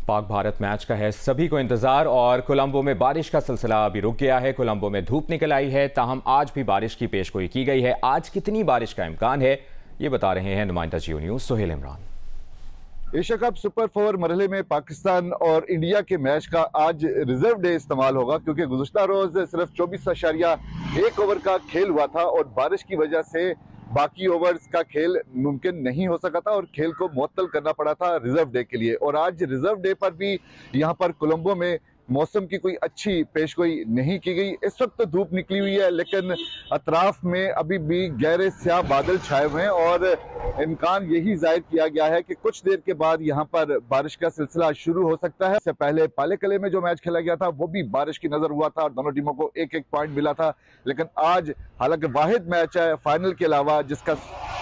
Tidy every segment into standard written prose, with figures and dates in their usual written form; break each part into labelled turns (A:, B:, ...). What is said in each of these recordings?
A: Pak Bharat match का है सभी को इंतजार और कोलंबो में बारिश का सिलसिला अभी रुक गया है। कोलंबो में धूप निकल आई है, ताहम आज भी बारिश की पेशगोई की गई है। आज कितनी बारिश का इम्कान है, ये बता रहे हैं नुमाइंदा Geo news Suhail Imran.
B: Asia cup super 4 मरहले में पाकिस्तान और इंडिया के मैच का आज रिजर्व डे इस्तेमाल होगा, क्योंकि गुज़श्ता रोज सिर्फ 24.1 ओवर का खेल हुआ था और बारिश की वजह से बाकी ओवर्स का खेल मुमकिन नहीं हो सका था और खेल को मुअत्तल करना पड़ा था रिजर्व डे के लिए। और आज रिजर्व डे पर भी यहाँ पर कोलंबो में मौसम की कोई अच्छी पेशगोई नहीं की गई। इस वक्त तो धूप निकली हुई है, लेकिन अतराफ में अभी भी गहरे स्याह बादल छाए हुए हैं और इम्कान यही जाहिर किया गया है कि कुछ देर के बाद यहाँ पर बारिश का सिलसिला शुरू हो सकता है। इससे पहले पालेकले में जो मैच खेला गया था वो भी बारिश की नजर हुआ था और दोनों टीमों को एक एक पॉइंट मिला था। लेकिन आज हालांकि वाहिद मैच है फाइनल के अलावा जिसका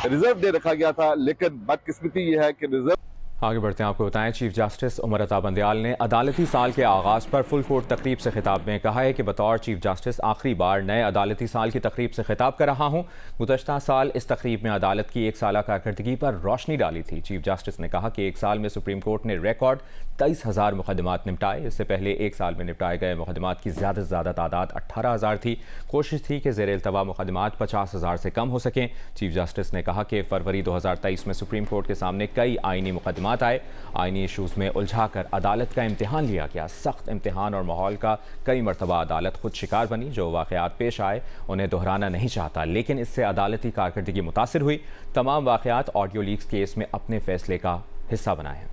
B: रिजर्व डे रखा गया था, लेकिन बदकिस्मती ये है कि रिजर्व।
A: आगे बढ़ते हैं, आपको बताएं चीफ जस्टिस उमर अता बंदयाल ने अदालती साल के आगाज़ पर फुल कोर्ट तकरीब से खिताब में कहा है कि बतौर चीफ जस्टिस आखिरी बार नए अदालती साल की तकरीब से खिताब कर रहा हूं। गुज़श्ता साल इस तकरीब में अदालत की एक साला कारकर्दगी पर रोशनी डाली थी। चीफ जस्टिस ने कहा कि एक साल में सुप्रीम कोर्ट ने रिकॉर्ड 23,000 मुकदमात निपटाए। इससे पहले एक साल में निपटाए गए मुकदमात की ज़्यादा से ज़्यादा तादाद 18,000 थी। कोशिश थी कि ज़ेर इल्तवा मुकदमात 50,000 से कम हो सकें। चीफ जस्टिस ने कहा कि फरवरी 2023 में सुप्रीम कोर्ट के सामने कई आईनी मुकदमात आए। आईनी इशूज़ में उलझाकर अदालत का इम्तिहान लिया गया। सख्त इम्तिहान और माहौल का कई मरतबा अदालत खुद शिकार बनी। जो वाक़यात पेश आए उन्हें दोहराना नहीं चाहता, लेकिन इससे अदालती कारकर्दगी मुतासिर हुई। तमाम वाक़यात ऑडियो लीक्स केस में अपने फैसले का हिस्सा बनाए हैं।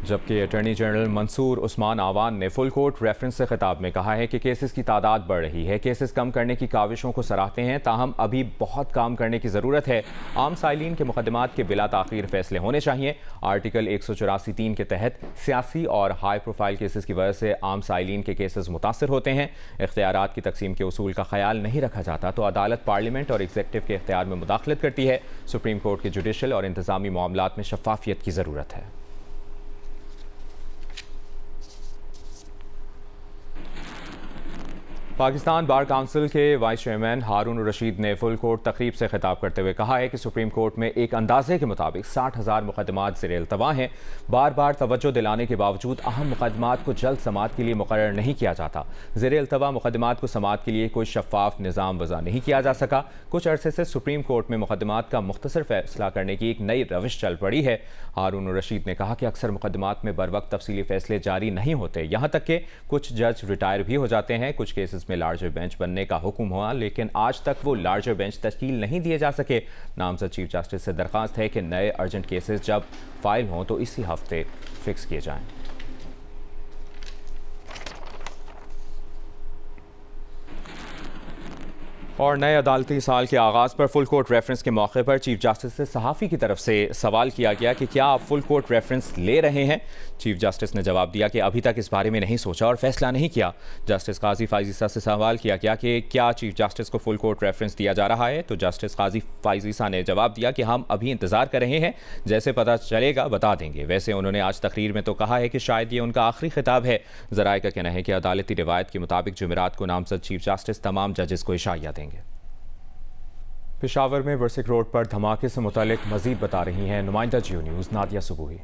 A: जबकि अटॉर्नी जनरल मंसूर उस्मान आवान ने फुल कोर्ट रेफरेंस से खिताब में कहा है कि केसेस की तादाद बढ़ रही है। केसेस कम करने की काविशों को सराहते हैं, ताहम अभी बहुत काम करने की ज़रूरत है। आम साइलिन के मुकदमात के बिला ताख़ीर फैसले होने चाहिए। आर्टिकल 184(3) के तहत सियासी और हाई प्रोफाइल केसेस की वजह से आम साइलिन के केसेस मुतासर होते हैं। इख्तियारात की तकसीम के उसूल का ख्याल नहीं रखा जाता तो अदालत पार्लियामेंट और एग्जीक्यूटिव के इख्तियार में मुदाखलत करती है। सुप्रीम कोर्ट के जुडिशल और इंतजामी मामलात में शफाफियत की ज़रूरत है। पाकिस्तान बार काउंसिल के वाइस चेयरमैन हारून रशीद ने फुल कोर्ट तकरीब से खिताब करते हुए कहा है कि सुप्रीम कोर्ट में एक अंदाजे के मुताबिक 60,000 मुकदमात ज़ेर इल्तवा हैं। बार बार तवज्जो दिलाने के बावजूद अहम मुकदमात को जल्द समाअत के लिए मुकर्रर नहीं किया जाता। ज़ेर इल्तवा मुकदमात को समाअत के लिए कोई शफाफ निज़ाम वज़ा नहीं किया जा सका। कुछ अरसे से सुप्रीम कोर्ट में मुकदमात का मुख्तसर फैसला करने की एक नई रविश चल पड़ी है। हारून रशीद ने कहा कि अक्सर मुकदमात में बर वक्त तफसीली फैसले जारी नहीं होते, यहाँ तक कि कुछ जज रिटायर भी हो जाते हैं। कुछ केसेस में लार्जर बेंच बनने का हुक्म हुआ, लेकिन आज तक वो लार्जर बेंच तश्कील नहीं दिए जा सके। नामजद चीफ जस्टिस से दरख्वास्त है कि नए अर्जेंट केसेस जब फाइल हों तो इसी हफ्ते फिक्स किए जाएं। और नए अदालती साल के आगाज़ पर फुल कोर्ट रेफरेंस के मौके पर चीफ जस्टिस से सहाफ़ी की तरफ से सवाल किया गया कि क्या आप फुल कोर्ट रेफरेंस ले रहे हैं। चीफ जस्टिस ने जवाब दिया कि अभी तक इस बारे में नहीं सोचा और फैसला नहीं किया। जस्टिस काजी फाइजीसा से सवाल किया गया कि क्या चीफ जस्टिस को फुल कोर्ट रेफरेंस दिया जा रहा है, तो जस्टिस काजी फाइजीसा ने जवाब दिया कि हम अभी इंतज़ार कर रहे हैं, जैसे पता चलेगा बता देंगे। वैसे उन्होंने आज तकरीर में तो कहा है कि शायद ये उनका आखिरी खिताब है। ज़राए का कहना है कि अदालती रिवायत के मुताबिक जुमेरात को नामजद चीफ जस्टिस तमाम जजेस को इशाया देंगे। पेशावर में वर्सिक रोड पर धमाके से मुतालिक मजीद बता रही हैं नुमाइंदा जियो न्यूज़ नादिया सुबूही।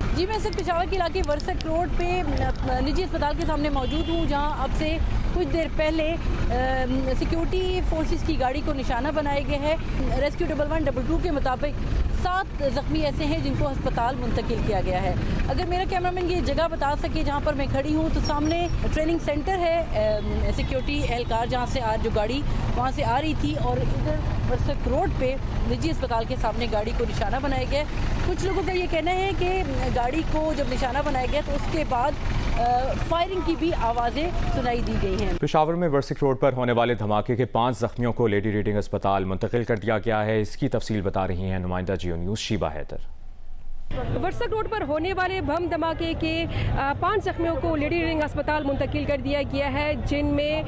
C: जी, मैं सिर्फ पेशावर के इलाके वर्सक रोड पे निजी अस्पताल के सामने मौजूद हूँ, जहाँ अब से कुछ देर पहले सिक्योरिटी फोर्सेस की गाड़ी को निशाना बनाया गया है। रेस्क्यू 1112 के मुताबिक 7 ज़ख्मी ऐसे हैं जिनको अस्पताल मुंतकिल किया गया है। अगर मेरा कैमरामैन ये जगह बता सके जहाँ पर मैं खड़ी हूँ, तो सामने ट्रेनिंग सेंटर है सिक्योरिटी एहलकार, जहाँ से आज जो गाड़ी वहाँ से आ रही थी, और इधर वर्सक रोड पे निजी अस्पताल के सामने गाड़ी को निशाना बनाया गया। कुछ लोगों का ये कहना है कि गाड़ी को जब निशाना बनाया गया तो उसके बाद फायरिंग की भी आवाज़ें सुनाई दी गई हैं।
A: पेशावर में वर्सिक रोड पर होने वाले धमाके के 5 जख्मियों को लेडी रीडिंग अस्पताल मुंतकिल कर दिया गया है। इसकी तफसील बता रही हैं नुमाइंदा जियो न्यूज़ शीबा हैदर।
D: वर्सक रोड पर होने वाले बम धमाके के 5 जख्मियों को लेडी रिंग अस्पताल मुंतकिल कर दिया गया है, जिनमें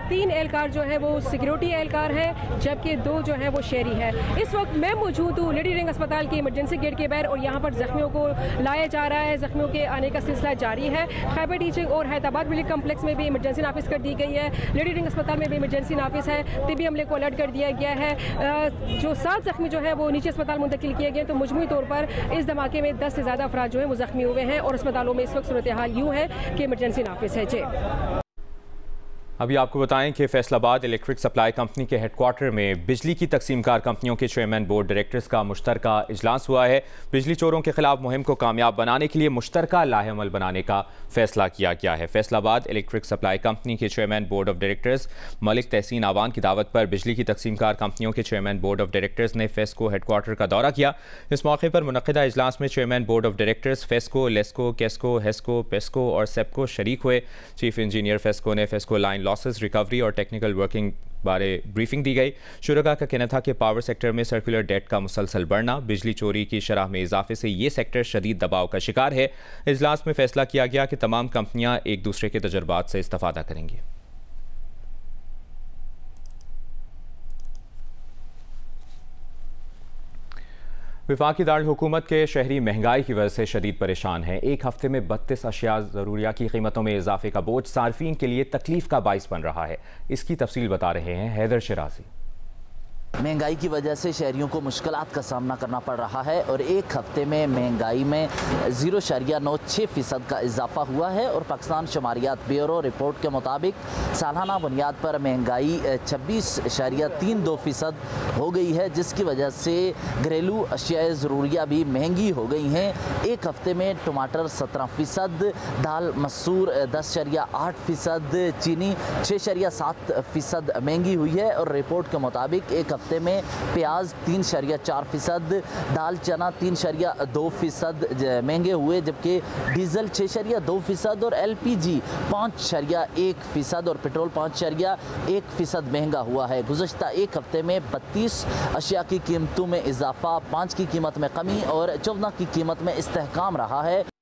D: 3 एहलकार जो है वो सिक्योरिटी एहलकार हैं, जबकि 2 जो है वो शहरी है। इस वक्त मैं मौजूद हूँ लेडी रिंग अस्पताल के इमरजेंसी गेट के बाहर और यहाँ पर जख्मियों को लाया जा रहा है। जख्मियों के आने का सिलसिला जारी है। खैबर टीचिंग और हैदराबाद मिलिट्री कम्प्लेक्स में भी इमरजेंसी नाफिज कर दी गई है। लेडी रिंग अस्पताल में भी इमरजेंसी नाफिज है। तिबी अमले को अलर्ट कर दिया गया है। जो 7 जख्मी जो है वो नीचे अस्पताल मुंतकिल किए गए, तो मजमूई तौर पर इस धमाके में 10 से ज़्यादा अफराद जो है वो जख्मी हुए हैं और अस्पतालों में इस वक्त सूरत हाल यूँ है कि इमरजेंसी नाफिज है। जी
A: अभी आपको बताएं कि फैसलाबाद इलेक्ट्रिक सप्लाई कंपनी के हेडक्वार्टर में बिजली की तकसीमकार कंपनियों के चेयरमैन बोर्ड डायरेक्टर्स का मुश्तरका इजलास हुआ है। बिजली चोरों के खिलाफ मुहिम को कामयाब बनाने के लिए मुश्तरका लाहेअमल बनाने का फैसला किया गया है। फैसलाबाद इलेक्ट्रिक सप्लाई कंपनी के chairman board of directors Malik Tahseen Awan की दावत पर बिजली की तकसीमकार कंपनियों के चेयरमैन बोर्ड ऑफ डायरेक्टर्स ने फेस्को हेडक्वार्टर का दौरा किया। इस मौके पर मुनक़िदा इजलास में chairman board of directors FESCO, LESCO, KESCO, HESCO, PESCO और सेप्को शरीक हुए। चीफ इंजीनियर फेस्को ने फेस्को लाइन लॉसेस रिकवरी और टेक्निकल वर्किंग बारे ब्रीफिंग दी गई। शुरका का कहना था कि पावर सेक्टर में सर्कुलर डेट का मुसलसल बढ़ना, बिजली चोरी की शरह में इजाफे से ये सेक्टर शदीद दबाव का शिकार है। इजलास में फैसला किया गया कि तमाम कंपनियां एक दूसरे के तजुर्बात से इस्तेफादा करेंगी। वफाकी दारुल हुकूमत के शहरी महंगाई की वजह से शदीद परेशान हैं। एक हफ्ते में 32 अशिया ज़रूरिया की कीमतों में इजाफे का बोझ सार्फिन के लिए तकलीफ का बाइस बन रहा है। इसकी तफसील बता रहे हैं हैदर शिराजी।
E: महंगाई की वजह से शहरियों को मुश्किलात का सामना करना पड़ रहा है और एक हफ्ते में महंगाई में 0.96% का इजाफा हुआ है और पाकिस्तान शुमारियात ब्यूरो रिपोर्ट के मुताबिक सालाना बुनियाद पर महंगाई 26.32% हो गई है, जिसकी वजह से घरेलू अशिया ज़रूरिया भी महंगी हो गई हैं। एक हफ्ते में टमाटर 17%, दाल मसूर 10.8%, चीनी 6.7% महंगी हुई है और रिपोर्ट के मुताबिक एक हफ्ते में प्याज 3.4%, दाल चना 3.2% महंगे हुए, जबकि डीजल 6.2% और LPG 5.1% और पेट्रोल 5.1% महंगा हुआ है। गुज़श्ता एक हफ्ते में 32 अशिया की कीमतों में इजाफा, 5 की कीमत में कमी और 14 की कीमत में इस्तेहकाम रहा है।